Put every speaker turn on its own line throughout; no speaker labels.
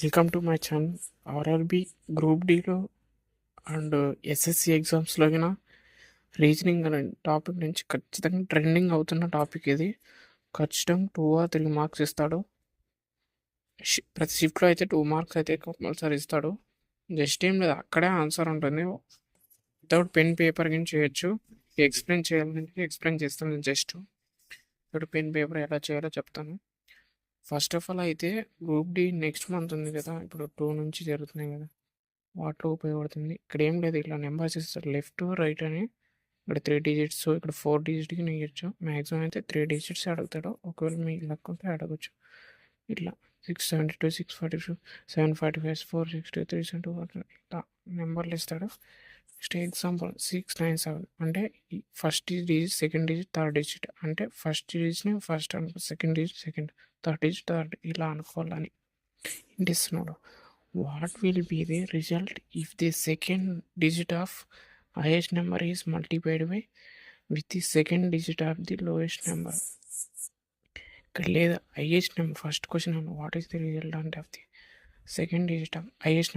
Welcome to my channel. RRB group డీలో and SSC ఎగ్జామ్స్లో గిన రీజనింగ్ అనే టాపిక్ నుంచి ఖచ్చితంగా ట్రెండింగ్ అవుతున్న టాపిక్ ఇది. ఖచ్చితంగా 2 or 3 మార్క్స్ ఇస్తాడు. ప్రతి షిఫ్ట్లో అయితే 2 మార్క్స్ అయితే కంపల్సరీ ఇస్తాడు. జస్ట్ ఏం లేదు, అక్కడే ఆన్సర్ ఉంటుంది. వితౌట్ పెన్ పేపర్ కింద చేయొచ్చు. ఎక్స్ప్లెయిన్ చేయాలంటే ఎక్స్ప్లెయిన్ చేస్తాను. జస్ట్ వితౌట్ పెన్ పేపర్ ఎలా చేయాలో చెప్తాను. ఫస్ట్ ఆఫ్ ఆల్ అయితే గ్రూప్ డి నెక్స్ట్ మంత్ ఉంది కదా, ఇప్పుడు 2 నుంచి జరుగుతున్నాయి కదా, వాటిలో ఉపయోగపడుతుంది. ఇక్కడ ఏం లేదు, ఇట్లా నెంబర్స్ ఇస్తారు లెఫ్ట్ రైట్ అని. ఇక్కడ 3 digits, ఇక్కడ 4 digitsకి నెయ్యొచ్చు. మ్యాక్సిమం అయితే 3 digits అడుగుతాడు. ఒకవేళ మీ లక్ ఉంటే అడగచ్చు. ఇట్లా 672, 642, 745, 460, 372 ఇట్లా నెంబర్లు ఇస్తాడు. నెక్స్ట్ ఎగ్జాంపుల్ 697 అంటే first digit, second digit, third digit. అంటే ఫస్ట్ డిజిట్ని ఫస్ట్ అనుకో, second digit second, third digit third, ఇలా అనుకోవాలని ఇస్తున్నాడు. What will be the result if the second digit of highest number is multiplied by with the second digit of the lowest number. ఇక్కడ లేదా highest number, first question what is the result of the second digit of highest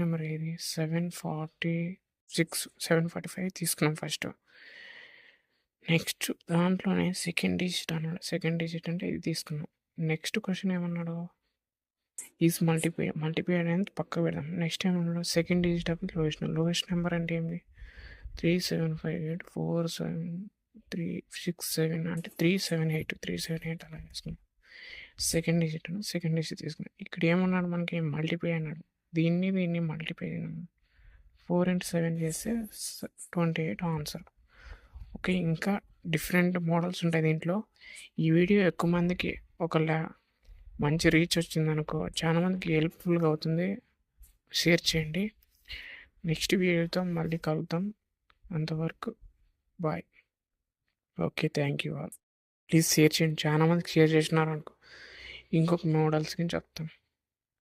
number ఏది 746, 745 తీసుకున్నాం first. Next దాంట్లోనే second digit అన్నాడు. Second digit అంటే ఇది తీసుకున్నాం. Next question ఏమన్నాడు, ఈజ్ మల్టిప్లై అనేది పక్క పెడదాం. నెక్స్ట్ ఏమన్నాడు, second digit of lowest number అంటే ఏంటి 3758, 47367 అంటే 378 అలా వేసుకున్నాం. సెకండ్ డిజిట్ తీసుకున్నాం. ఇక్కడ ఏమన్నాడు, మనకి మల్టిప్లై అన్నాడు. దీన్ని మల్టిప్లై 4 into 7 చేస్తే 28 ఆన్సర్. ఓకే, ఇంకా డిఫరెంట్ మోడల్స్ ఉంటాయి దీంట్లో. ఈ వీడియో ఎక్కువ మందికి ఒకళ్ళ మంచి రీచ్ వచ్చిందనుకో, చాలా మందికి హెల్ప్ఫుల్గా అవుతుంది. షేర్ చేయండి. నెక్స్ట్ వీడియోతో మళ్ళీ కలుద్దాం. అంతవరకు bye. Okay, thank you all. Please share చేయండి. చాలా మందికి షేర్ చేసినారు అనుకో, ఇంకొక మోడల్స్కి చెప్తాం.